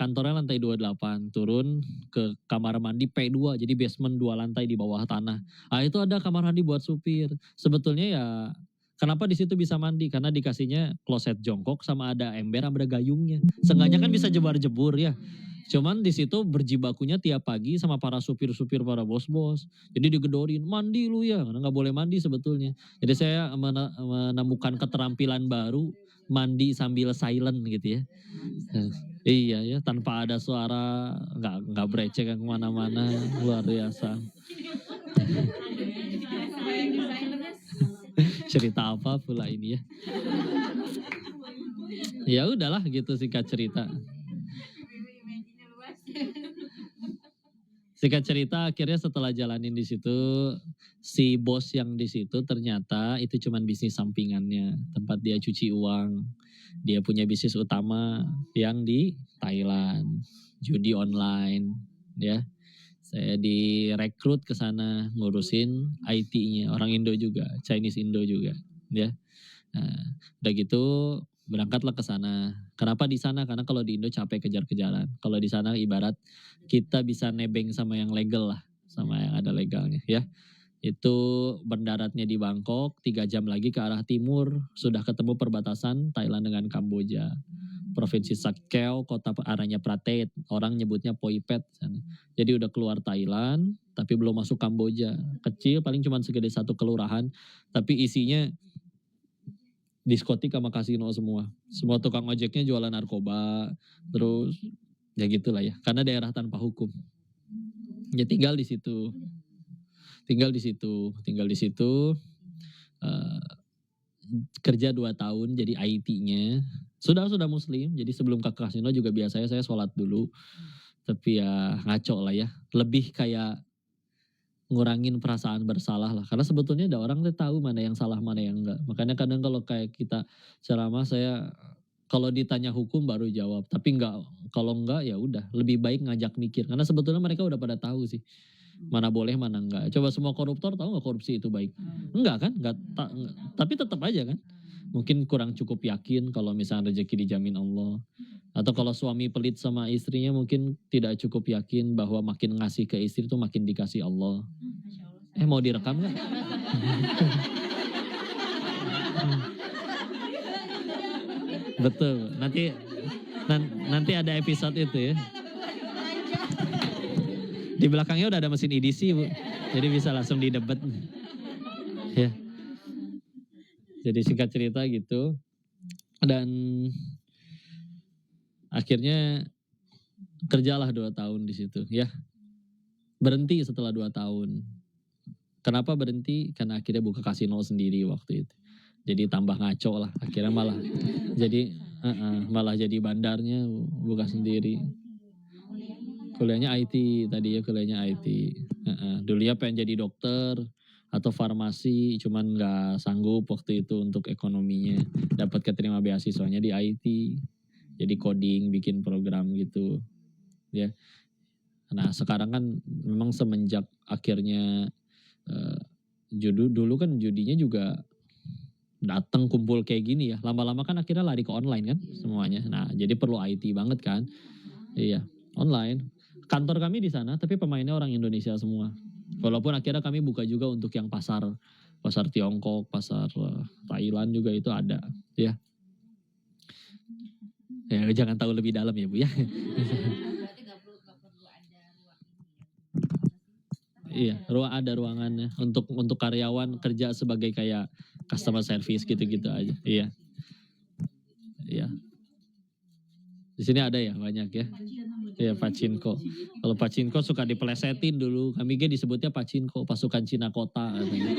kantornya lantai 28, turun ke kamar mandi P2, jadi basement 2 lantai di bawah tanah. Ah itu ada kamar mandi buat supir. Sebetulnya ya kenapa di situ bisa mandi? Karena dikasihnya kloset jongkok sama ada ember sama ada gayungnya. Seenggaknya kan bisa jebar-jebur ya. Cuman di situ berjibakunya tiap pagi sama para supir-supir, para bos-bos. Jadi digedorin, mandi lu ya, karena nggak boleh mandi sebetulnya. Jadi saya menemukan keterampilan baru, mandi sambil silent gitu ya. Iya ya, tanpa ada suara, nggak berecek yang kemana-mana, luar biasa. Cerita apa pula ini ya? Ya udahlah gitu singkat cerita. Singkat cerita akhirnya setelah jalanin di situ, si bos yang di situ ternyata itu cuman bisnis sampingannya, tempat dia cuci uang. Dia punya bisnis utama yang di Thailand, judi online ya. Saya direkrut ke sana ngurusin IT-nya, orang Indo juga, Chinese Indo juga ya. Nah, udah gitu berangkatlah ke sana. Kenapa di sana? Karena kalau di Indo capek kejar-kejaran. Kalau di sana ibarat kita bisa nebeng sama yang legal lah, sama yang ada legalnya ya. Itu mendaratnya di Bangkok, 3 jam lagi ke arah timur sudah ketemu perbatasan Thailand dengan Kamboja. Provinsi Sakeo, kota arahnya Pratet, orang nyebutnya Poipet sana. Jadi udah keluar Thailand, tapi belum masuk Kamboja. Kecil, paling cuma segede 1 kelurahan, tapi isinya diskotik sama kasino semua. Semua tukang ojeknya jualan narkoba, terus ya gitulah ya. Karena daerah tanpa hukum. Ya tinggal di situ. Kerja 2 tahun jadi IT-nya. Sudah muslim, jadi sebelum ke kasino juga biasanya saya sholat dulu. Tapi ya ngaco lah ya. Lebih kayak ngurangin perasaan bersalah lah. Karena sebetulnya ada orang tuh tahu mana yang salah, mana yang enggak. Makanya kadang kalau kayak kita ceramah saya kalau ditanya hukum baru jawab. Tapi enggak, kalau enggak ya udah lebih baik ngajak mikir. Karena sebetulnya mereka udah pada tahu sih. Mana boleh, mana enggak. Coba semua koruptor tahu enggak korupsi itu baik? Enggak kan? Enggak, tapi tetap aja kan. Mungkin kurang cukup yakin kalau misalnya rezeki dijamin Allah. Atau kalau suami pelit sama istrinya mungkin tidak cukup yakin bahwa makin ngasih ke istri itu makin dikasih Allah. Mau direkam nggak? Betul. Nanti ada episode itu ya. Di belakangnya udah ada mesin edisi Bu. Jadi bisa langsung didebat. Ya. Jadi singkat cerita gitu. Dan akhirnya kerjalah 2 tahun di situ ya. Berhenti setelah 2 tahun. Kenapa berhenti? Karena akhirnya buka kasino sendiri waktu itu. Jadi tambah ngaco lah. Akhirnya malah jadi bandarnya buka sendiri. Kuliahnya IT tadi ya, kuliahnya IT. Dulunya pengen jadi dokter atau farmasi, cuman nggak sanggup waktu itu untuk ekonominya. Dapat keterima beasiswanya di IT. Jadi coding, bikin program gitu. Ya. Nah sekarang kan memang semenjak akhirnya dulu kan judinya juga datang kumpul kayak gini ya. Lama-lama kan akhirnya lari ke online kan semuanya. Nah jadi perlu IT banget kan. Iya online. Kantor kami di sana tapi pemainnya orang Indonesia semua. Walaupun akhirnya kami buka juga untuk yang pasar Tiongkok, pasar Thailand juga itu ada ya. Ya jangan tahu lebih dalam ya Bu ya. Iya, ada ruangannya untuk karyawan kerja sebagai kayak customer service gitu-gitu aja. Iya. Iya. Di sini ada ya banyak ya. Iya Pacinko. Kalau Pacinko suka dipelesetin dulu. Kami disebutnya Pacinko, pasukan Cina kota katanya.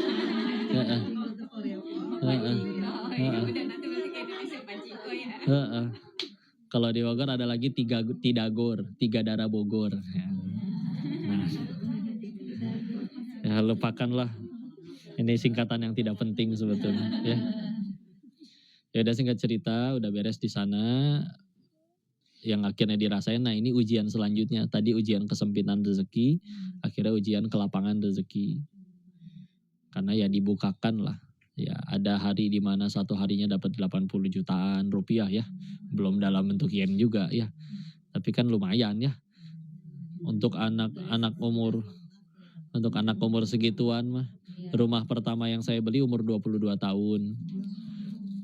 Kalau di Bogor ada lagi Tidagor, 3 darah Bogor. Nah, ya lupakanlah. Ini singkatan yang tidak penting sebetulnya. Ya udah singkat cerita, udah beres di sana. Yang akhirnya dirasain, nah ini ujian selanjutnya. Tadi ujian kesempitan rezeki, akhirnya ujian kelapangan rezeki. Karena ya dibukakan lah. Ya ada hari di mana satu harinya dapat 80 jutaan rupiah ya. Belum dalam bentuk yen juga ya. Tapi kan lumayan ya untuk anak umur segituan mah. Rumah pertama yang saya beli umur 22 tahun.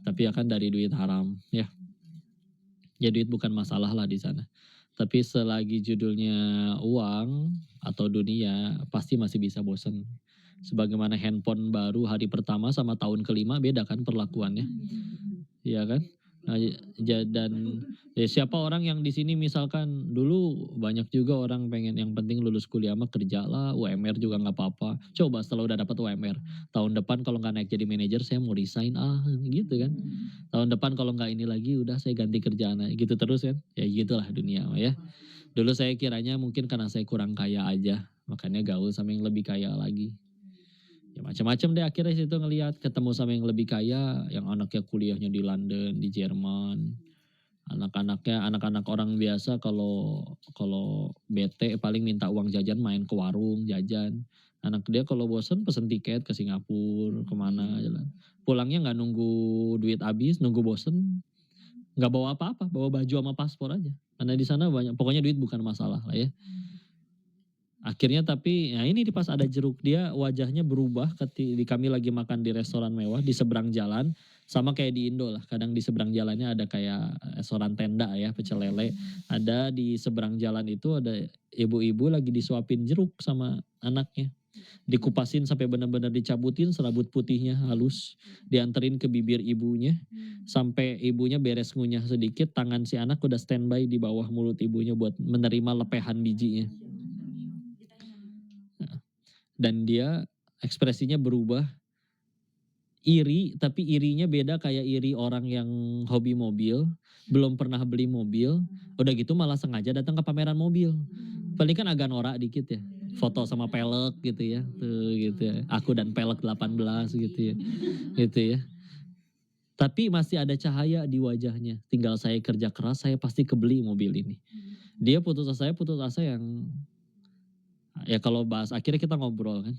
Tapi ya kan dari duit haram ya. Ya duit bukan masalah lah di sana. Tapi selagi judulnya uang atau dunia pasti masih bisa bosen. Sebagaimana handphone baru hari pertama sama tahun kelima beda kan perlakuannya. Iya kan? Nah, dan siapa orang yang di sini misalkan dulu banyak juga orang pengen yang penting lulus kuliah mah kerja lah, UMR juga nggak apa-apa. Coba setelah udah dapat UMR, tahun depan kalau nggak naik jadi manajer saya mau resign gitu kan. Tahun depan kalau nggak ini lagi udah saya ganti kerjaan gitu terus kan. Ya gitulah dunia ya. Dulu saya kiranya mungkin karena saya kurang kaya aja, makanya gaul sama yang lebih kaya lagi. Ya macam-macam deh akhirnya situ ngelihat ketemu sama yang lebih kaya, yang anaknya kuliahnya di London, di Jerman. Anak-anak orang biasa kalau bete paling minta uang jajan main ke warung jajan. Anak dia kalau bosen pesen tiket ke Singapura, kemana jalan. Pulangnya nggak nunggu duit habis, nunggu bosen. Nggak bawa apa-apa, bawa baju sama paspor aja. Karena di sana banyak, pokoknya duit bukan masalah lah ya. Akhirnya tapi ya ini pas ada jeruk dia wajahnya berubah ketika kami lagi makan di restoran mewah di seberang jalan sama kayak di Indo lah. Kadang di seberang jalannya ada kayak restoran tenda ya pecel lele. Ada di seberang jalan itu ada ibu-ibu lagi disuapin jeruk sama anaknya. Dikupasin sampai benar-benar dicabutin serabut putihnya halus. Dianterin ke bibir ibunya. Sampai ibunya beres ngunyah sedikit tangan si anak udah standby di bawah mulut ibunya buat menerima lepehan bijinya. Dan dia ekspresinya berubah iri, tapi irinya beda kayak iri orang yang hobi mobil, belum pernah beli mobil, udah gitu malah sengaja datang ke pameran mobil. Paling kan agak norak dikit ya, foto sama pelek gitu ya, tuh gitu ya, aku dan pelek 18 gitu ya, gitu ya. Tapi masih ada cahaya di wajahnya, tinggal saya kerja keras, saya pasti kebeli mobil ini. Dia putus asa yang ya kalau bahas akhirnya kita ngobrol kan.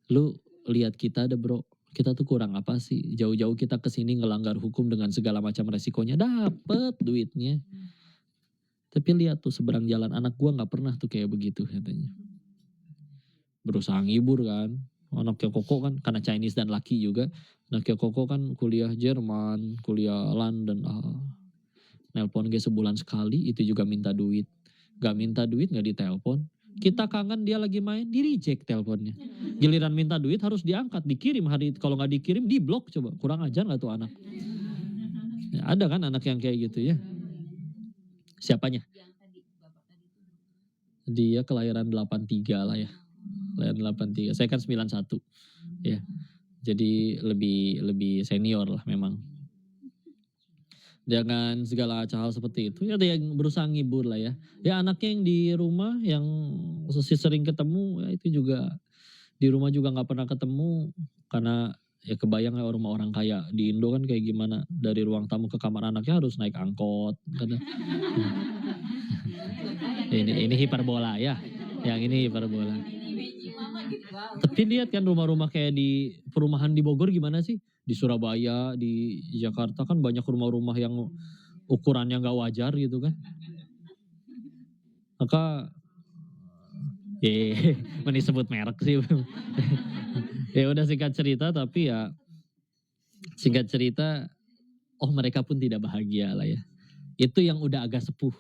Lu lihat kita ada bro, kita tuh kurang apa sih? Jauh-jauh kita kesini ngelanggar hukum dengan segala macam resikonya, dapet duitnya. Tapi lihat tuh seberang jalan anak gua nggak pernah tuh kayak begitu katanya. Berusaha ngibur kan. Anaknya Koko kan karena Chinese dan laki juga. Anaknya Koko kan kuliah Jerman, kuliah London. Nelpon gue sebulan sekali itu juga minta duit. Gak minta duit gak ditelepon. Kita kangen dia lagi main di reject teleponnya. Giliran minta duit harus diangkat, dikirim hari kalau nggak dikirim di blok coba. Kurang ajar nggak tuh anak? Ya, ada kan anak yang kayak gitu ya? Siapanya? Dia kelahiran 83 lah ya. Kelahiran 83. Saya kan 91. Ya. Jadi lebih senior lah memang. Dengan segala hal seperti itu ya ada yang berusaha ngibur lah ya. Ya anaknya yang di rumah yang sering ketemu ya itu juga di rumah juga nggak pernah ketemu karena ya kebayang ya rumah orang kaya di Indo kan kayak gimana dari ruang tamu ke kamar anaknya harus naik angkot. Ini hiperbola ya, yang ini hiperbola. Tapi lihat kan rumah-rumah kayak di perumahan di Bogor gimana sih? Di Surabaya, di Jakarta kan banyak rumah-rumah yang ukurannya nggak wajar gitu kan. Maka ini sebut merek sih. Ya udah singkat cerita tapi ya singkat cerita mereka pun tidak bahagia lah ya. Itu yang udah agak sepuh.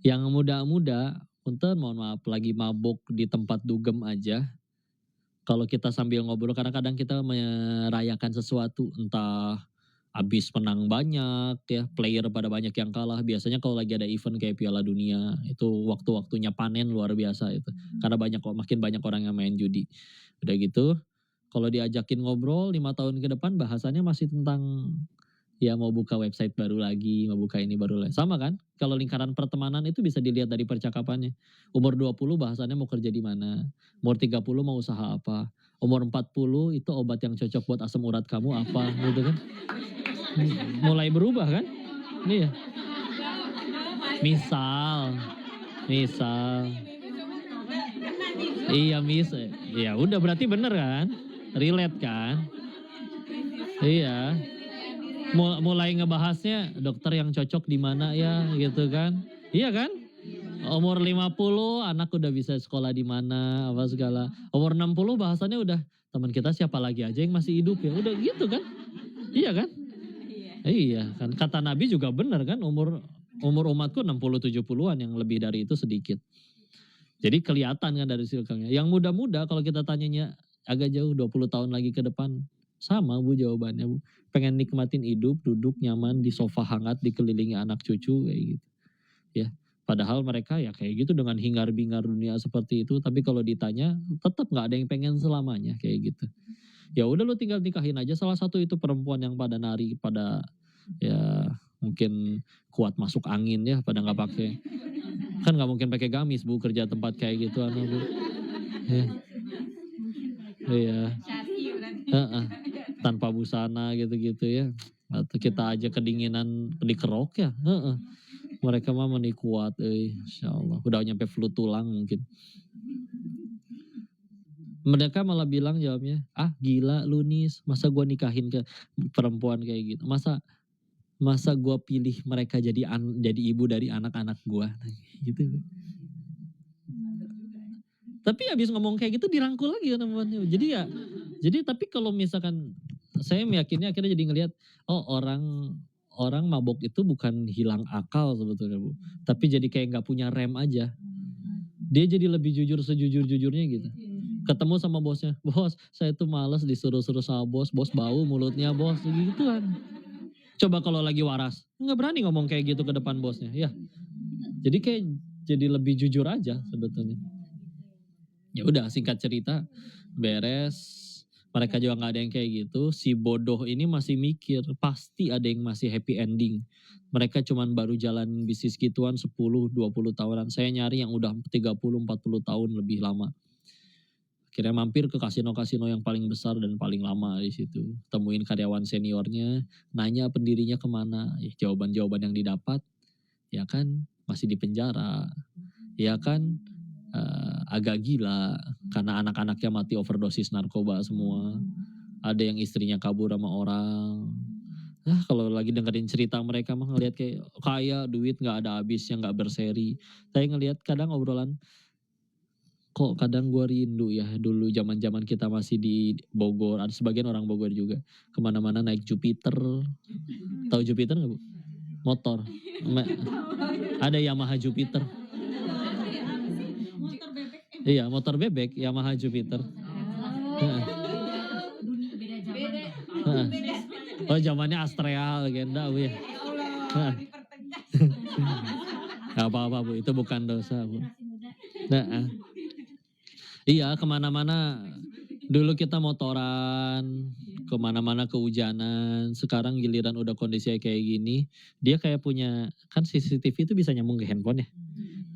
Yang muda-muda, punten mohon maaf lagi mabuk di tempat dugem aja. Kalau kita sambil ngobrol, kadang-kadang kita merayakan sesuatu, entah habis menang banyak ya, player pada banyak yang kalah. Biasanya kalau lagi ada event kayak Piala Dunia, itu waktu-waktunya panen luar biasa itu. Karena makin banyak orang yang main judi. Udah gitu, kalau diajakin ngobrol 5 tahun ke depan bahasannya masih tentang ya mau buka website baru lagi, mau buka ini baru lagi. Sama kan? Kalau lingkaran pertemanan itu bisa dilihat dari percakapannya. Umur 20 bahasannya mau kerja di mana. Umur 30 mau usaha apa. Umur 40 itu obat yang cocok buat asam urat kamu apa gitu kan. Mulai berubah kan? Ini ya. Misal. Iya ya udah berarti bener kan? Relate kan? Iya. Mulai ngebahasnya dokter yang cocok di mana ya gitu kan. Iya kan? Umur 50 anak udah bisa sekolah di mana, apa segala. Umur 60 bahasannya udah teman kita siapa lagi aja yang masih hidup ya. Udah gitu kan? Iya kan? Iya kan. Kata Nabi juga benar kan, umur umatku 60 70-an, yang lebih dari itu sedikit. Jadi kelihatan kan dari circle-nya. Yang muda-muda kalau kita tanyanya agak jauh 20 tahun lagi ke depan, sama Bu jawabannya Bu. Pengen nikmatin hidup, duduk nyaman di sofa hangat dikelilingi anak cucu kayak gitu. Ya. Padahal mereka ya kayak gitu dengan hingar-bingar dunia seperti itu, tapi kalau ditanya tetap nggak ada yang pengen selamanya kayak gitu. Ya udah lu tinggal nikahin aja salah satu itu perempuan yang pada nari, pada ya mungkin kuat masuk angin ya, pada nggak pakai, kan nggak mungkin pakai gamis Bu kerja tempat kayak gitu Bu. Ya. Iya. Tanpa busana gitu-gitu ya. Atau kita aja kedinginan dikerok ya. Mereka mah meni kuat Insya Allah. Udah nyampe flu tulang mungkin. Mereka malah bilang jawabnya, gila lu Nis, masa gua nikahin ke perempuan kayak gitu. Masa gua pilih mereka jadi ibu dari anak-anak gua. Gitu. Tapi habis ngomong kayak gitu dirangkul lagi teman-teman. Jadi tapi kalau misalkan saya meyakinnya akhirnya jadi ngelihat, orang mabok itu bukan hilang akal sebetulnya Bu. Tapi jadi kayak nggak punya rem aja. Dia jadi lebih jujur sejujur-jujurnya gitu. Ketemu sama bosnya, bos saya tuh males disuruh-suruh sama bos bau mulutnya bos, gitu kan. Coba kalau lagi waras, nggak berani ngomong kayak gitu ke depan bosnya, ya. Jadi kayak jadi lebih jujur aja sebetulnya. Ya udah singkat cerita beres. Mereka juga nggak ada yang kayak gitu. Si bodoh ini masih mikir pasti ada yang masih happy ending. Mereka cuman baru jalan bisnis gituan 10-20 tahunan. Saya nyari yang udah 30-40 tahun lebih lama. Akhirnya mampir ke kasino-kasino yang paling besar dan paling lama di situ. Temuin karyawan seniornya, nanya pendirinya kemana. Ya, jawaban-jawaban yang didapat, ya kan masih di penjara. Ya kan agak gila karena anak-anaknya mati overdosis narkoba semua. Ada yang istrinya kabur sama orang. Kalau lagi dengerin cerita mereka mah ngelihat kayak kaya, duit nggak ada habisnya, nggak berseri. Saya ngelihat kadang obrolan, kok kadang gue rindu ya dulu zaman-zaman kita masih di Bogor. Ada sebagian orang Bogor juga kemana-mana naik Jupiter. Tahu Jupiter nggak Bu? Motor. Ada Yamaha Jupiter. Iya, motor bebek Yamaha Jupiter. Oh, zamannya Astrea legenda Bu ya. Gak apa-apa Bu, itu bukan dosa Bu. Iya, kemana-mana. Dulu kita motoran, kemana-mana kehujanan. Sekarang giliran udah kondisinya kayak gini, dia kayak punya, kan CCTV itu bisa nyambung ke handphone ya.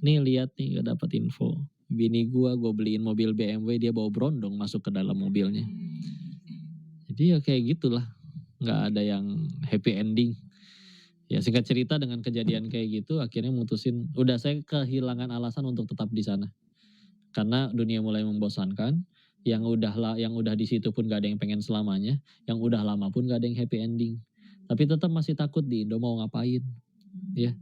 Nih lihat nih, gak dapat info. Bini gue beliin mobil BMW, dia bawa berondong masuk ke dalam mobilnya. Jadi ya kayak gitulah, nggak ada yang happy ending. Ya singkat cerita dengan kejadian kayak gitu, akhirnya mutusin, udah saya kehilangan alasan untuk tetap di sana. Karena dunia mulai membosankan, yang udah di situ pun gak ada yang pengen selamanya, yang udah lama pun gak ada yang happy ending. Tapi tetap masih takut di Indo mau ngapain, ya.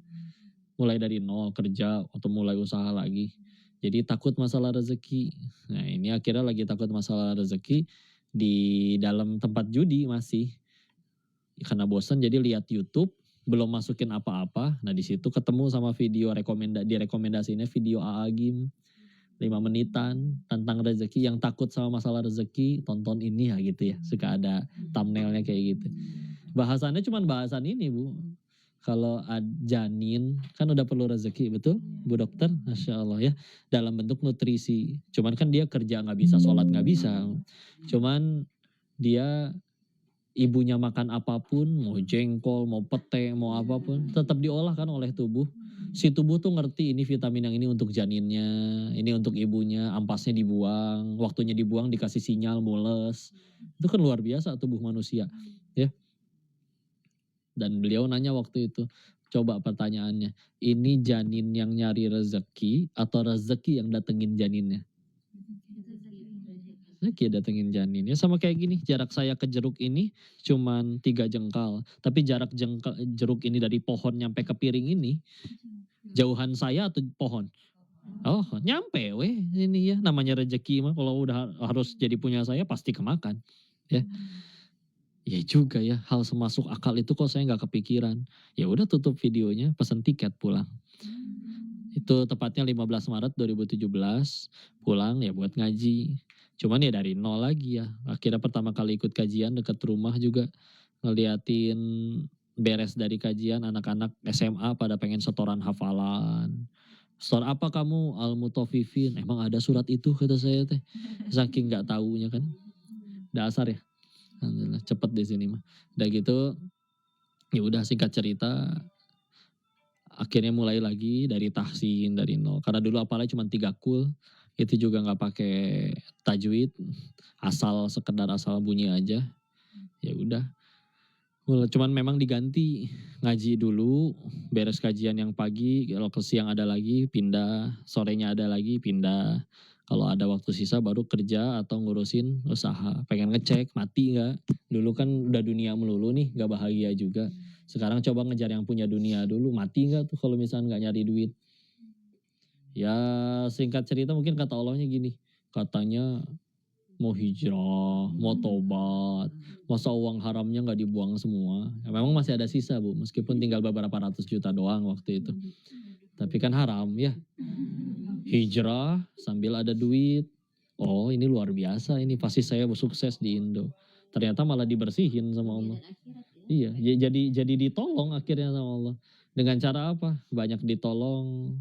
Mulai dari nol kerja atau mulai usaha lagi. Jadi takut masalah rezeki. Nah ini akhirnya lagi takut masalah rezeki di dalam tempat judi masih. Karena bosan jadi lihat YouTube, belum masukin apa-apa. Nah di situ ketemu sama video direkomendasinya video AA Gim 5 menitan tentang rezeki. Yang takut sama masalah rezeki tonton ini ya gitu ya. Suka ada thumbnailnya kayak gitu. Bahasannya cuman bahasan ini Bu. Kalau janin kan udah perlu rezeki, betul Bu Dokter? Masya Allah ya. Dalam bentuk nutrisi. Cuman kan dia kerja gak bisa, sholat gak bisa. Cuman dia ibunya makan apapun, mau jengkol, mau pete, mau apapun, tetap diolah kan oleh tubuh. Si tubuh tuh ngerti ini vitamin yang ini untuk janinnya, ini untuk ibunya, ampasnya dibuang, waktunya dibuang dikasih sinyal mules. Itu kan luar biasa tubuh manusia, ya. Dan beliau nanya waktu itu, coba pertanyaannya, ini janin yang nyari rezeki atau rezeki yang datengin janinnya? Rezeki datengin janinnya. Sama kayak gini, jarak saya ke jeruk ini cuman 3 jengkal. Tapi jarak jeruk ini dari pohon nyampe ke piring ini Jauhan saya atau pohon? Oh, nyampe weh ini ya, namanya rezeki mah kalau udah harus jadi punya saya pasti kemakan, ya. Iya juga ya, hal semasuk akal itu kok saya nggak kepikiran. Ya udah tutup videonya, pesan tiket pulang. Itu tepatnya 15 Maret 2017, pulang ya buat ngaji. Cuman ya dari nol lagi ya. Akhirnya pertama kali ikut kajian deket rumah juga, ngeliatin beres dari kajian anak-anak SMA pada pengen setoran hafalan. Setor apa kamu? Al-Mutaffifin. Emang ada surat itu kata saya teh. Saking nggak taunya kan. Dasar ya. Alhamdulillah cepet di sini mah. Udah gitu, ya udah singkat cerita, akhirnya mulai lagi dari tahsin dari nol. Karena dulu apalagi cuma 3 kul, itu juga nggak pakai tajwid, asal sekedar asal bunyi aja. Ya udah. Cuman memang diganti ngaji dulu, beres kajian yang pagi, kalau ke siang ada lagi pindah, sorenya ada lagi pindah. Kalau ada waktu sisa baru kerja atau ngurusin usaha. Pengen ngecek mati nggak? Dulu kan udah dunia melulu nih, nggak bahagia juga. Sekarang coba ngejar yang punya dunia dulu, mati nggak tuh kalau misalnya nggak nyari duit? Ya singkat cerita mungkin kata Allahnya gini, katanya mau hijrah, mau tobat, masa uang haramnya nggak dibuang semua. Ya, memang masih ada sisa bu, meskipun tinggal beberapa ratus juta doang waktu itu. Tapi kan haram ya. Hijrah sambil ada duit. Oh ini luar biasa, ini pasti saya sukses di Indo. Ternyata malah dibersihin sama Allah. Iya, jadi ditolong akhirnya sama Allah. Dengan cara apa? Banyak ditolong,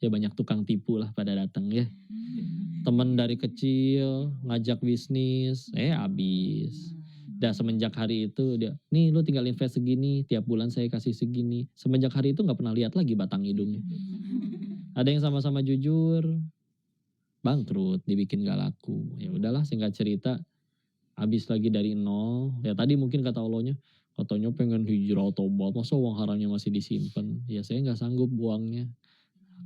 ya banyak tukang tipu lah pada datang ya. Temen dari kecil ngajak bisnis, habis. Dah semenjak hari itu dia, nih lu tinggal invest segini, tiap bulan saya kasih segini. Semenjak hari itu nggak pernah lihat lagi batang hidungnya. Ada yang sama-sama jujur, bangkrut, dibikin gak laku. Ya udahlah singkat cerita, habis lagi dari nol. Ya tadi mungkin kata Allahnya, katanya pengen hijrah tobat, masa uang haramnya masih disimpan. Ya saya nggak sanggup buangnya.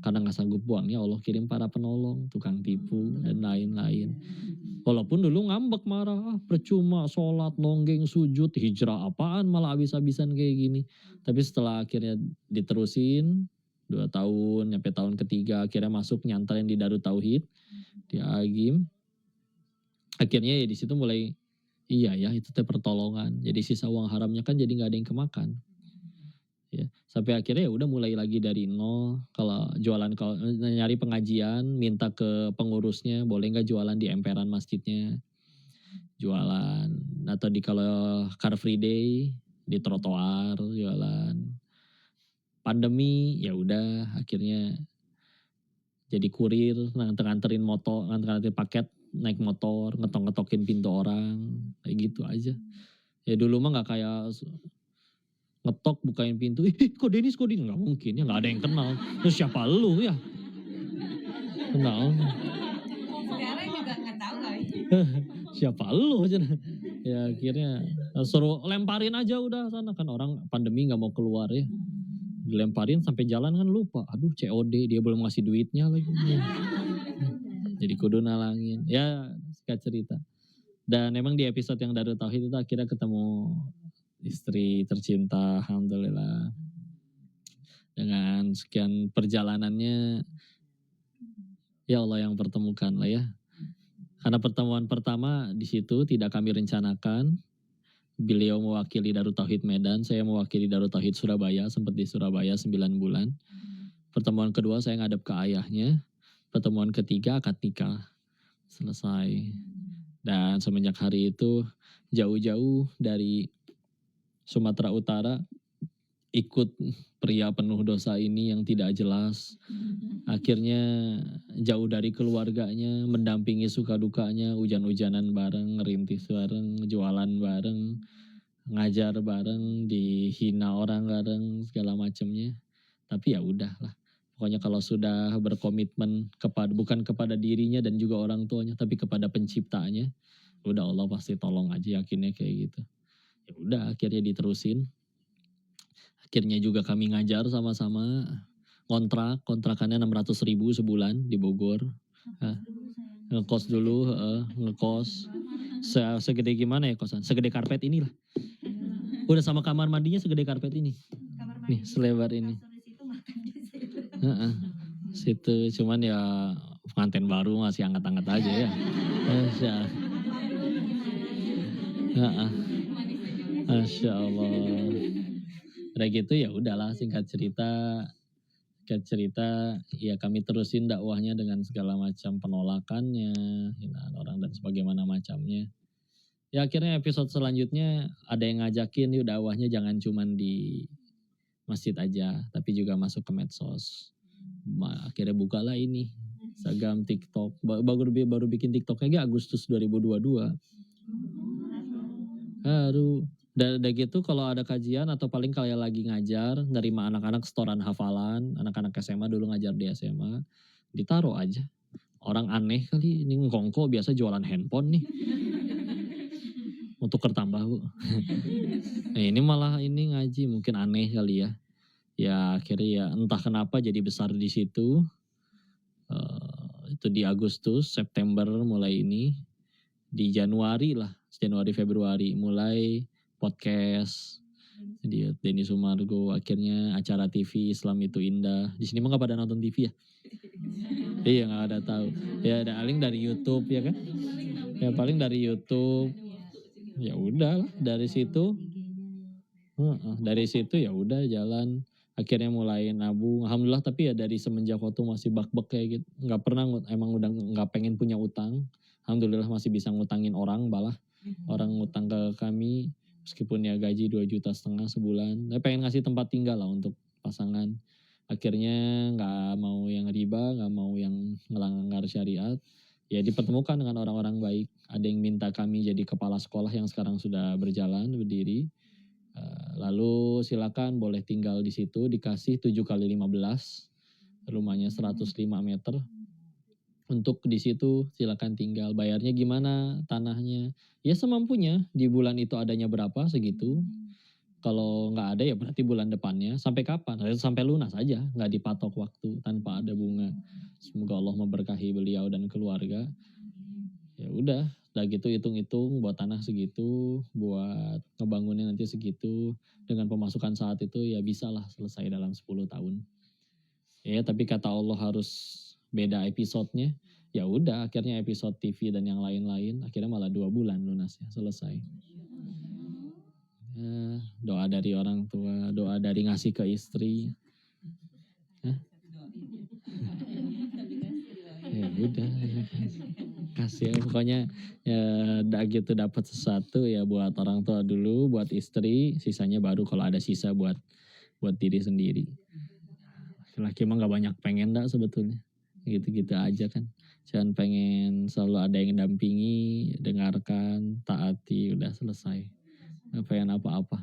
Karena nggak sanggup buangnya Allah kirim para penolong, tukang tipu dan lain-lain. Walaupun dulu ngambek marah, percuma sholat, nonggeng, sujud, hijrah apaan malah habis-habisan kayak gini. Tapi setelah akhirnya diterusin 2 tahun, nyampe tahun ketiga akhirnya masuk nyantarin di Darut Tauhid di Agim. Akhirnya ya di situ mulai iya ya itu teh pertolongan. Jadi sisa uang haramnya kan jadi nggak ada yang kemakan. Ya, sampai akhirnya ya udah mulai lagi dari nol. Kalau jualan, kalau nyari pengajian minta ke pengurusnya boleh nggak jualan di emperan masjidnya, jualan. Atau di kalau Car Free Day di trotoar jualan. Pandemi ya udah akhirnya jadi kurir, nganterin motor, nganterin paket, naik motor, ngetok-ngetokin pintu orang, kayak gitu aja. Ya dulu mah nggak kayak ngetok bukain pintu, kok Denis nggak mungkin ya, nggak ada yang kenal. Terus siapa lu ya? Kenal. Sekarang juga nggak tahu lagi. Siapa lu? Ya akhirnya suruh lemparin aja udah sana, kan orang pandemi nggak mau keluar ya. Dilemparin sampai jalan kan lupa. Aduh COD, dia belum ngasih duitnya lagi. Jadi kudu nalangin. Ya singkat cerita. Dan emang di episode yang Darut Tauhid itu akhirnya ketemu istri tercinta, alhamdulillah. Dengan sekian perjalanannya, ya Allah yang pertemukan lah ya. Karena pertemuan pertama di situ tidak kami rencanakan. Beliau mewakili Darut Tauhid Medan, saya mewakili Darut Tauhid Surabaya, sempat di Surabaya 9 bulan. Pertemuan kedua saya ngadep ke ayahnya. Pertemuan ketiga akad nikah. Selesai. Dan semenjak hari itu jauh-jauh dari Sumatera Utara ikut pria penuh dosa ini yang tidak jelas. Akhirnya jauh dari keluarganya, mendampingi suka dukanya, hujan-hujanan bareng, ngerintis bareng, jualan bareng, ngajar bareng, dihina orang bareng, segala macamnya. Tapi ya udahlah. Pokoknya kalau sudah berkomitmen kepada, bukan kepada dirinya dan juga orang tuanya, tapi kepada penciptanya, udah Allah pasti tolong aja, yakinnya kayak gitu. Ya udah akhirnya diterusin. Akhirnya juga kami ngajar sama-sama, kontrakannya 600.000 sebulan di Bogor. Ngekos dulu, ngekos. Segede gimana ya kosan? Segede karpet inilah. Udah sama kamar mandinya segede karpet ini. Nih selebar ini. Heeh. Situ cuman ya pengantin baru masih angkat-angkat aja ya. Masya, heeh, Masya Allah. Udah gitu ya udahlah singkat cerita ya kami terusin dakwahnya dengan segala macam penolakannya, hinaan orang dan sebagaimana macamnya. Ya akhirnya episode selanjutnya ada yang ngajakin yuk dakwahnya jangan cuman di masjid aja, tapi juga masuk ke medsos. Akhirnya bukalah ini Instagram, TikTok. Baru bikin TikToknya Agustus 2022. Baru. Udah gitu kalau ada kajian atau paling kayak lagi ngajar, nerima anak-anak setoran hafalan, anak-anak SMA dulu ngajar di SMA, ditaruh aja. Orang aneh kali, ini ngkongko biasa jualan handphone nih. Untuk tambah bu. Nah, ini malah ini ngaji mungkin aneh kali ya. Ya akhirnya ya entah kenapa jadi besar di situ. Itu di Agustus, September mulai ini. Di Januari Februari mulai podcast. Jadi Denny Sumargo akhirnya acara TV Islam itu indah. Di sini mah nggak pada nonton TV ya? Iya nggak ada tahu. Ya ada paling dari YouTube ya kan? Ya paling dari YouTube. Ya udah dari situ. Dari situ ya udah jalan. Akhirnya mulai nabung. Alhamdulillah tapi ya dari semenjak waktu masih bak-bak kayak gitu. Nggak pernah emang udah nggak pengen punya utang. Alhamdulillah masih bisa ngutangin orang balah. Orang ngutang ke kami meskipun ya gaji 2,5 juta sebulan. Tapi pengen ngasih tempat tinggal lah untuk pasangan. Akhirnya nggak mau yang riba, nggak mau yang ngelanggar syariat. Ya dipertemukan dengan orang-orang baik. Ada yang minta kami jadi kepala sekolah yang sekarang sudah berjalan, berdiri. Lalu silakan boleh tinggal di situ, dikasih 7x15, rumahnya 105 meter. Untuk di situ silakan tinggal. Bayarnya gimana? Tanahnya ya semampunya. Di bulan itu adanya berapa segitu. Kalau nggak ada ya berarti bulan depannya. Sampai kapan? Sampai lunas aja. Nggak dipatok waktu tanpa ada bunga. Semoga Allah memberkahi beliau dan keluarga. Ya udah gitu hitung-hitung buat tanah segitu, buat ngebangunnya nanti segitu. Dengan pemasukan saat itu ya bisa lah selesai dalam 10 tahun. Ya tapi kata Allah harus beda episodenya. Ya udah akhirnya episode TV dan yang lain-lain akhirnya malah 2 bulan lunasnya selesai. Ya, doa dari orang tua, doa dari ngasih ke istri. Ya udah kasih pokoknya ya gitu dapat sesuatu ya buat orang tua dulu, buat istri, sisanya baru kalau ada sisa buat diri sendiri. Laki-laki mah nggak banyak pengen dah sebetulnya, gitu-gitu aja kan. Jangan pengen selalu ada yang dampingi, dengarkan, taati, udah selesai. Nggak pengen apa-apa.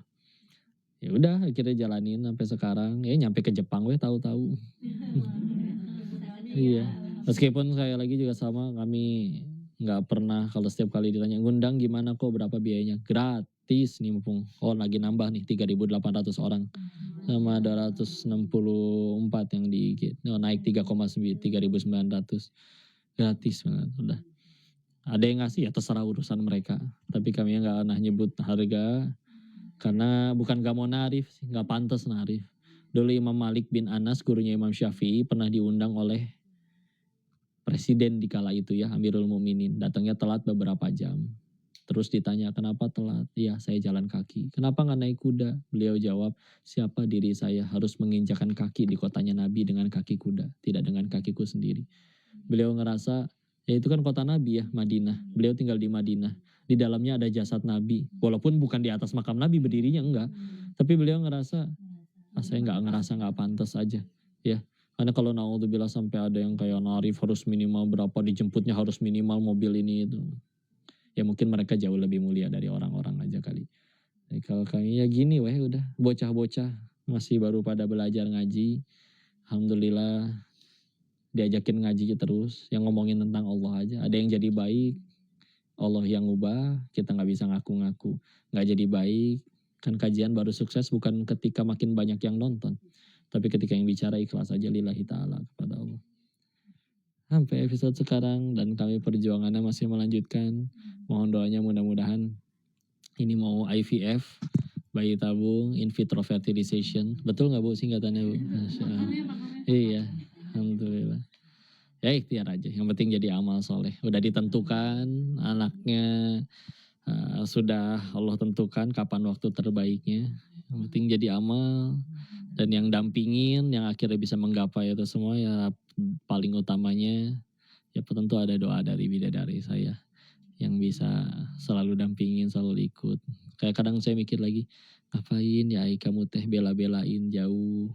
Ya udah akhirnya jalanin sampai sekarang. Ya nyampe ke Jepang tahu-tahu. Iya. Meskipun saya lagi juga sama, kami nggak pernah kalau setiap kali ditanya ngundang gimana kok berapa biayanya, gratis nih mumpung. Oh lagi nambah nih 3.800 orang sama 264 yang di naik 3,900 gratis banget udah. Ada yang ngasih ya terserah urusan mereka, tapi kami nggak pernah nyebut harga karena bukan gak mau narif sih, nggak pantas narif. Dulu Imam Malik bin Anas gurunya Imam Syafi'i pernah diundang oleh presiden di kala itu ya, Amirul Mukminin. Datangnya telat beberapa jam. Terus ditanya kenapa telat? Iya saya jalan kaki. Kenapa nggak naik kuda? Beliau jawab, siapa diri saya harus menginjakan kaki di kotanya Nabi dengan kaki kuda, tidak dengan kakiku sendiri. Beliau ngerasa ya itu kan kota Nabi ya, Madinah. Beliau tinggal di Madinah. Di dalamnya ada jasad Nabi. Walaupun bukan di atas makam Nabi berdirinya enggak. Tapi beliau ngerasa saya nggak pantas aja ya. Karena kalau naudzubillah sampai ada yang kayak narif harus minimal berapa, dijemputnya harus minimal mobil ini itu. Ya mungkin mereka jauh lebih mulia dari orang-orang aja kali. Jadi kalau kami ya gini udah bocah-bocah masih baru pada belajar ngaji. Alhamdulillah diajakin ngaji terus, yang ngomongin tentang Allah aja. Ada yang jadi baik, Allah yang ubah, kita nggak bisa ngaku-ngaku. Nggak jadi baik, kan kajian baru sukses bukan ketika makin banyak yang nonton. Tapi ketika yang bicara ikhlas aja lillahi ta'ala kepada Allah. Sampai episode sekarang dan kami perjuangannya masih melanjutkan. Mohon doanya mudah-mudahan ini mau IVF, bayi tabung, in vitro fertilization. Betul nggak Bu singkatannya Bu? Iya, alhamdulillah. Ya ikhtiar aja, yang penting jadi amal soleh. Udah ditentukan anaknya, sudah Allah tentukan kapan waktu terbaiknya. Yang penting jadi amal dan yang dampingin, yang akhirnya bisa menggapai itu semua ya paling utamanya ya tentu ada doa dari bidadari saya yang bisa selalu dampingin, selalu ikut. Kayak kadang saya mikir lagi, ngapain ya kamu teh bela-belain jauh,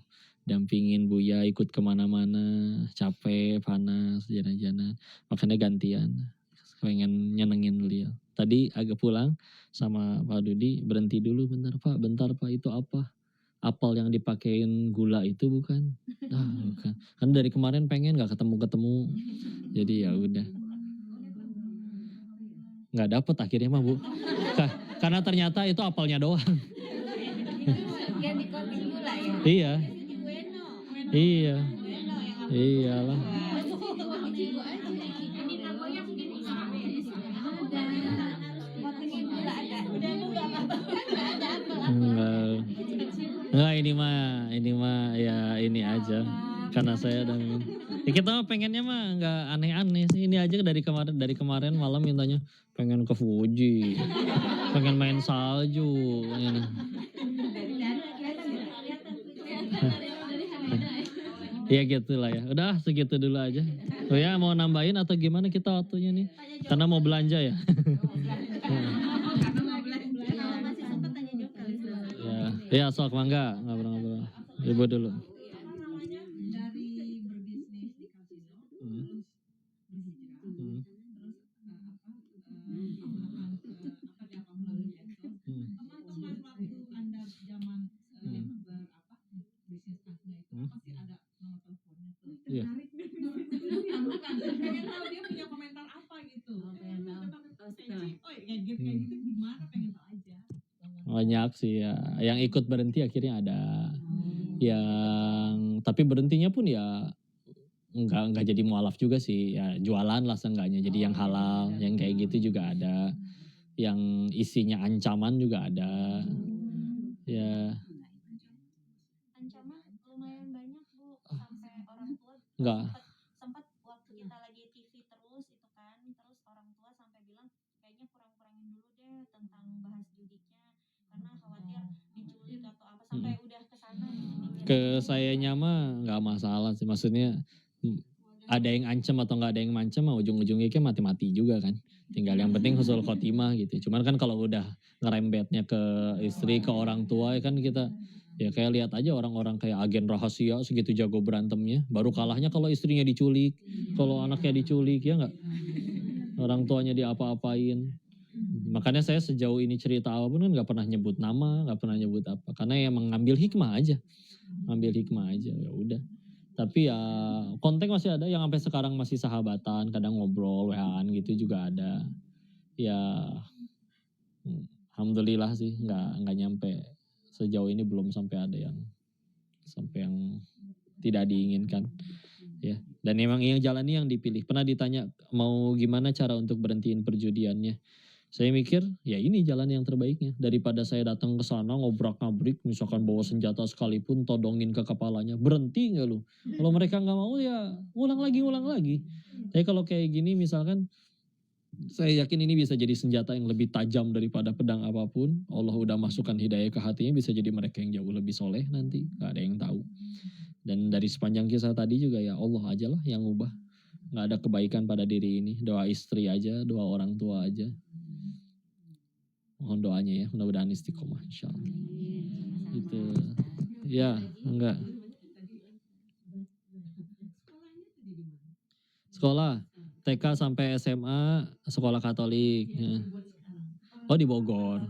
dampingin Buya ikut kemana-mana, capek, panas, jana-jana. Makanya gantian, pengen nyenengin beliau. Tadi agak pulang sama Pak Dudi, berhenti dulu bentar Pak itu apa? Apel yang dipakein gula itu bukan? Ah, bukan. Kan dari kemarin pengen gak ketemu-ketemu. Jadi ya udah. Nggak dapet akhirnya mah Bu. Karena ternyata itu apelnya doang. Yang di coating gula ya. Iya, Bueno. iya, Bueno yang iyalah. ini namanya coatingin gula ada. Udah lu enggak apa-apa. Ada apel. Enggak ini mah ya ini aja. Karena saya dan ya kita mah pengennya mah nggak aneh-aneh sih. Ini aja dari kemarin malam mintanya pengen ke Fuji, pengen main salju. Ini. Ya gitu lah ya. Udah segitu dulu aja. Oh ya mau nambahin atau gimana kita waktunya nih? Karena mau belanja ya. Ya sok mangga ngobrol-ngobrol. Ibu dulu. Dari berbisnis di kasino terus berhijrah terus melalui medsos teman-teman waktu Anda zaman bisnis kasino itu pasti ada nomor teleponnya tuh tertarik bukan pengen tahu dia punya komentar apa gitu kayak gitu gimana pengen tahu aja. Banyak sih ya. Yang ikut berhenti akhirnya ada. Yang tapi berhentinya pun ya enggak jadi mualaf juga sih. Ya jualan lah seenggaknya jadi yang halal, yang kayak gitu juga ada. Yang isinya ancaman juga ada. Ya Ancaman lumayan banyak Bu, sampai orang tua enggak. sempat waktu kita lagi TV terus itu kan, terus orang tua sampai bilang kayaknya kurang-kurangin dulu deh tentang bahas judiknya karena khawatir diculik atau apa sampai udah kesana gitu. Ke sayanya mah nggak masalah sih, maksudnya ada yang ancam atau nggak ada yang mancam mah ujung-ujungnya kan mati-mati juga kan. Tinggal yang penting husnul khotimah gitu. Cuman kan kalau udah ngerembetnya ke istri, ke orang tua ya kan kita ya kayak lihat aja orang-orang kayak agen rahasia segitu jago berantemnya, baru kalahnya kalau istrinya diculik, kalau anaknya diculik ya nggak, orang tuanya diapa-apain. Makanya saya sejauh ini cerita apapun kan nggak pernah nyebut nama, nggak pernah nyebut apa, karena ya mengambil hikmah aja, ya udah. Tapi ya kontak masih ada yang sampai sekarang masih sahabatan, kadang ngobrol, WA-an gitu juga ada. Ya alhamdulillah sih nggak nyampe sejauh ini belum sampai ada yang tidak diinginkan. Ya. Dan emang yang jalani yang dipilih. Pernah ditanya mau gimana cara untuk berhentiin perjudiannya. Saya mikir ya ini jalan yang terbaiknya. Daripada saya datang ke sana ngobrak-ngabrik, misalkan bawa senjata sekalipun todongin ke kepalanya. Berhenti nggak lu? Kalau mereka nggak mau ya ulang lagi. Tapi kalau kayak gini misalkan saya yakin ini bisa jadi senjata yang lebih tajam daripada pedang apapun. Allah udah masukkan hidayah ke hatinya, bisa jadi mereka yang jauh lebih soleh nanti. Gak ada yang tahu. Dan dari sepanjang kisah tadi juga ya Allah aja lah yang ubah. Gak ada kebaikan pada diri ini. Doa istri aja, doa orang tua aja. Mohon doanya ya, mudah-mudahan istiqomah insyaallah. Itu. Ya, enggak. Sekolah TK sampai SMA sekolah Katolik. Ya. Oh di Bogor.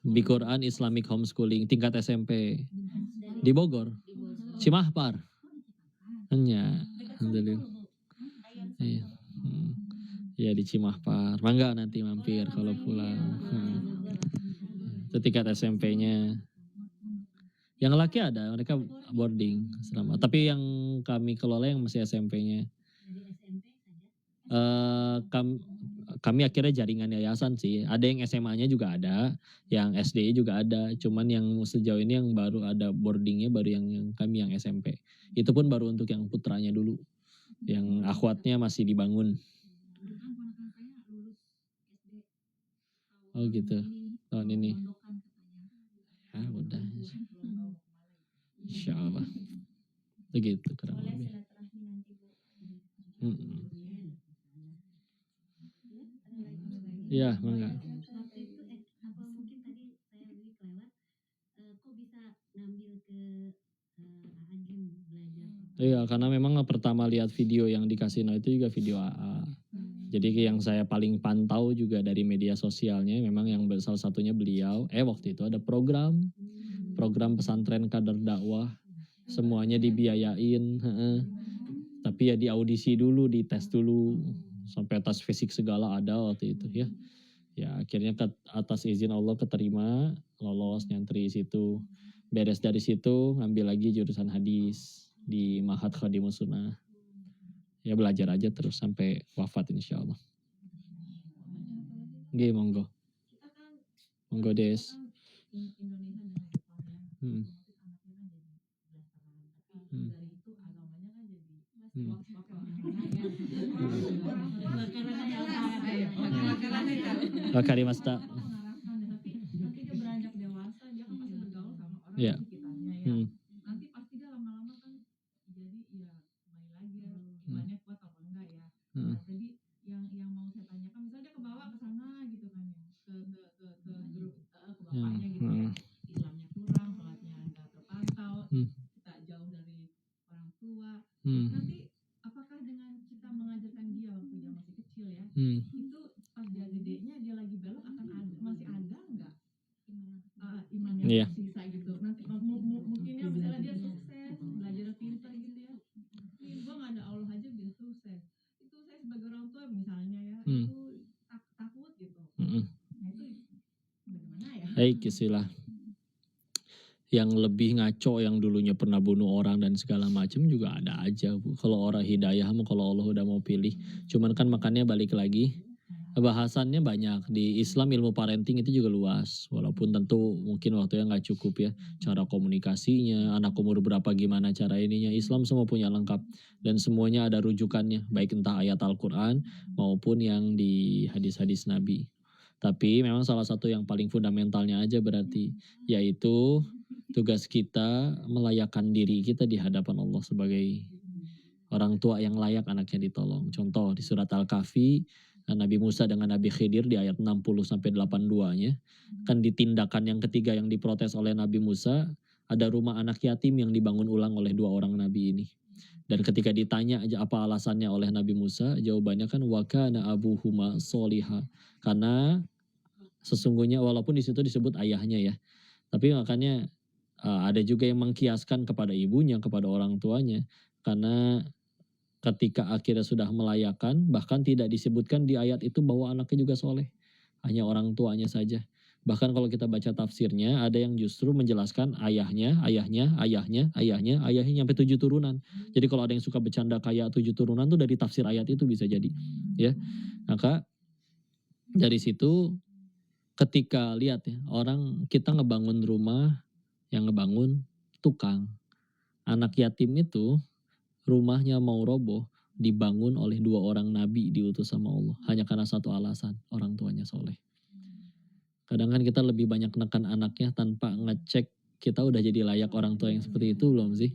Bi Quran Islamic Homeschooling tingkat SMP. Di Bogor. Cimahpar. Hanya, alhamdulillah. Iya. Ya di Cimahpar. Mangga nanti mampir kalau pulang. Itu tingkat SMP-nya. Yang laki ada, mereka boarding selama. Tapi yang kami kelola yang masih SMP-nya. kami akhirnya jaringan yayasan sih. Ada yang SMA-nya juga ada, yang SD juga ada. Cuman yang sejauh ini yang baru ada boardingnya baru yang kami yang SMP. Itu pun baru untuk yang putranya dulu. Yang akhwatnya masih dibangun. Kebetulan ponakan saya lulus SD Oh gitu. Tahun ini. Mondokan katanya. Ah udah. Belum tahu mau kemana. Insya Allah. Begitu kurang Boleh lebih. silaturahmi nanti Bu. Mm-mm. Ya, Iya, ada lagi. mangga. Waktu itu apa mungkin tadi saya lebih kelewat kok bisa ngambil ke AAGM belajar Iya, karena memang pertama lihat video yang di kasino itu juga video AA. Jadi yang saya paling pantau juga dari media sosialnya memang yang salah satunya beliau. Waktu itu ada program pesantren kader dakwah, semuanya dibiayain. Tapi ya di audisi dulu, dites dulu, sampai atas fisik segala ada waktu itu ya. Ya akhirnya atas izin Allah keterima, lolos nyantri situ. Beres dari situ ngambil lagi jurusan hadis di Mahat Khadimus Sunnah. Ya belajar aja terus sampai wafat insya Allah. Oke, monggo. Kita kan Monggo Des. Indonesia dan Nepal ya. Hmm. Otomatis anaknya kan jadi blasteran. Tapi Hmm. dari itu agamanya kan jadi Hmm. Wakarimashita. Mengarahkan, tapi nanti dia beranjak dewasa dia kan pasti bergaul sama orang Iya. di sekitarnya ya. Hmm. Nanti pasti dia lama-lama kan jadi ya kembali lagi ya imannya kuat apa enggak ya. Hmm. Nah, jadi yang mau saya tanyakan misalnya dia kebawa ke sana gitu kan ya ke grup ke bapaknya gitu ya. Islamnya kurang, sholatnya enggak terpantau, kita jauh dari orang tua. Nanti apakah dengan kita mengajarkan dia waktu dia masih kecil ya, itu pas dia gedenya dia lagi belok akan ada masih ada nggak iman yang Iya. tersisa gitu. Nanti mungkin ya misalnya dia sukses belajar pintar gitu ya. Gua nggak ada Allah aja bisa sukses. Itu saya sebagai orang tua misalnya ya itu takut gitu. Nah itu bagaimana ya? Baik, istilah yang lebih ngaco yang dulunya pernah bunuh orang dan segala macam juga ada aja Bu. Kalau orang hidayah kalau Allah udah mau pilih. Cuman kan makanya balik lagi bahasannya banyak di Islam, ilmu parenting itu juga luas. Walaupun tentu mungkin waktunya nggak cukup ya. Cara komunikasinya, anak umur berapa gimana cara ininya. Islam semua punya lengkap dan semuanya ada rujukannya, baik entah ayat Al-Quran maupun yang di hadis-hadis Nabi. Tapi memang salah satu yang paling fundamentalnya aja berarti yaitu tugas kita melayakkan diri kita di hadapan Allah sebagai orang tua yang layak anaknya ditolong. Contoh di surat Al-Kahfi, Nabi Musa dengan Nabi Khidir di ayat 60-82-nya. Kan di tindakan yang ketiga yang diprotes oleh Nabi Musa, ada rumah anak yatim yang dibangun ulang oleh dua orang Nabi ini. Dan ketika ditanya aja apa alasannya oleh Nabi Musa, jawabannya kan wa kana abuhuma sholiha. Karena sesungguhnya walaupun di situ disebut ayahnya ya. Tapi makanya ada juga yang mengkiaskan kepada ibunya, kepada orang tuanya. Karena ketika akhirnya sudah melayakan, bahkan tidak disebutkan di ayat itu bahwa anaknya juga soleh. Hanya orang tuanya saja. Bahkan kalau kita baca tafsirnya, ada yang justru menjelaskan ayahnya nyampe 7 turunan. Jadi kalau ada yang suka bercanda kayak 7 turunan tuh dari tafsir ayat itu bisa jadi. Ya, maka dari situ ketika lihat ya, orang kita ngebangun rumah, yang ngebangun tukang. Anak yatim itu rumahnya mau roboh dibangun oleh 2 orang nabi diutus sama Allah. Hanya karena satu alasan, orang tuanya soleh. Kadang kan kita lebih banyak nekan anaknya tanpa ngecek kita udah jadi layak orang tua yang seperti itu belum sih?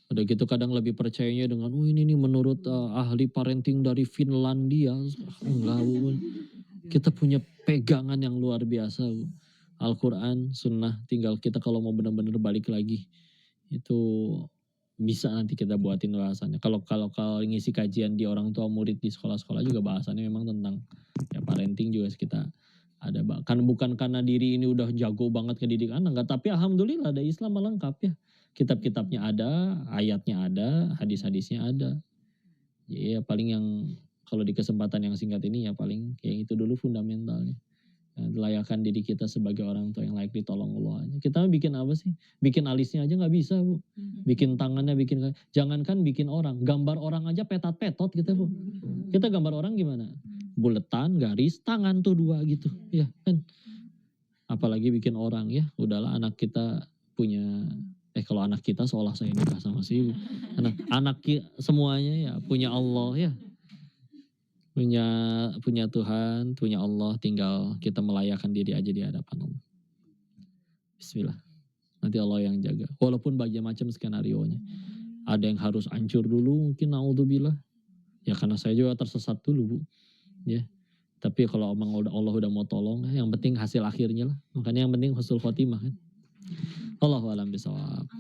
Udah gitu kadang lebih percayanya dengan ini nih menurut ahli parenting dari Finlandia. Enggak Bu. Kita punya pegangan yang luar biasa Bu. Al-Quran, Sunnah, tinggal kita kalau mau benar-benar balik lagi itu bisa nanti kita buatin bahasannya. Kalau ngisi kajian di orang tua murid di sekolah-sekolah juga bahasannya memang tentang ya parenting juga kita ada. Kan bukan karena diri ini udah jago banget ke didik anak, enggak, tapi alhamdulillah ada Islam lengkap ya. Kitab-kitabnya ada, ayatnya ada, hadis-hadisnya ada. Ya paling yang kalau di kesempatan yang singkat ini ya paling kayak itu dulu fundamentalnya. Layakan diri kita sebagai orang tua yang layak ditolong Allah aja. Kita bikin apa sih? Bikin alisnya aja nggak bisa Bu. Bikin tangannya, jangankan bikin orang, gambar orang aja petat-petot gitu Bu. Kita gambar orang gimana? buletan, garis, tangan tuh 2 gitu. Ya kan. Apalagi bikin orang ya, udahlah anak kita punya kalau anak kita seolah saya nikah sama si anak semuanya ya punya Allah ya. Punya Tuhan, punya Allah, tinggal kita melayakkan diri aja di hadapan Allah. Bismillah. Nanti Allah yang jaga. Walaupun bagian macam skenarionya. Ada yang harus hancur dulu mungkin, naudzubillah. Ya karena saya juga tersesat dulu, Bu. Ya. Tapi kalau Allah udah mau tolong, yang penting hasil akhirnya lah. Makanya yang penting husnul khotimah kan. Allahu a'lam bishawab.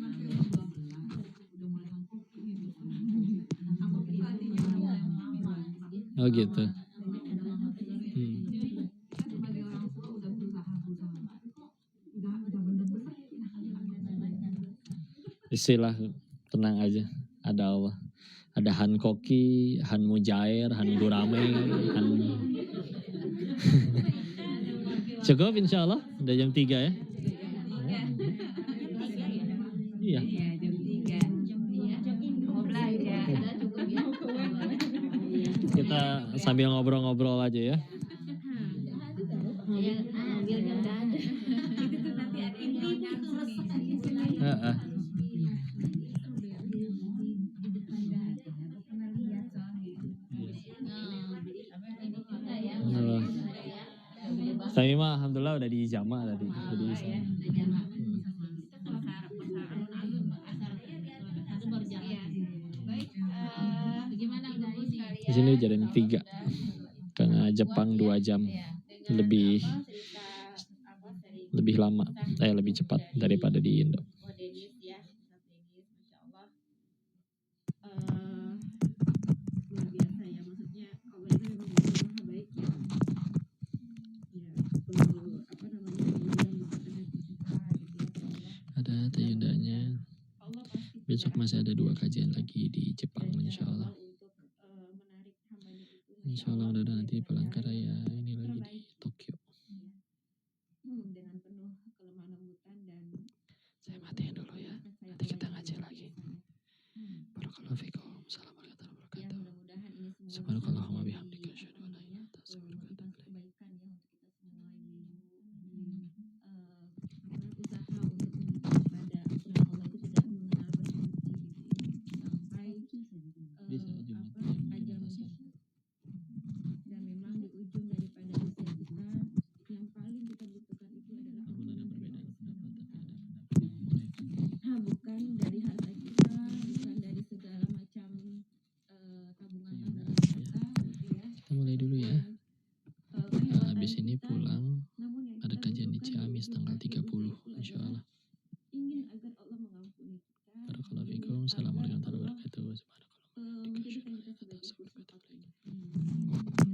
Oh gitu. Istilah tenang aja, ada Allah. Ada Han Koki, Han Mujair, Han Gurame, Han cukup insya Allah, udah jam 3 ya. Iya. Kita sambil ngobrol-ngobrol aja ya. Saya mah alhamdulillah udah di jamaah tadi. Di sini jam 3. Karena Jepang 2 jam lebih lama, lebih cepat daripada di Indo. Ada tayundanya. Besok masih ada 2 kajian lagi di Jepang insya Allah. Insya Allah udah nanti Palangkaraya ini lagi di Tokyo. Saya matiin dulu ya. Nanti kita ngaji lagi. Barakallahu fikum. Assalamualaikum warahmatullahi wabarakatuh. Subhanakallahumma bihamdika asyhadu an la ilaha illa anta astaghfiruka wa atubu ilaik. Bisa dan memang di ujung daripada usia kita yang paling kita butuhkan itu adalah bukan dari harta kita, bukan dari segala macam tabungan kita. Kita mulai dulu ya. Habis ini pulang ada kajian di Ciamis tanggal 30 insya Allah. Ingin agar Allah mengampuni kita. Barakallahu fikum. Assalamualaikum warahmatullahi wabarakatuh. Subhanakallah.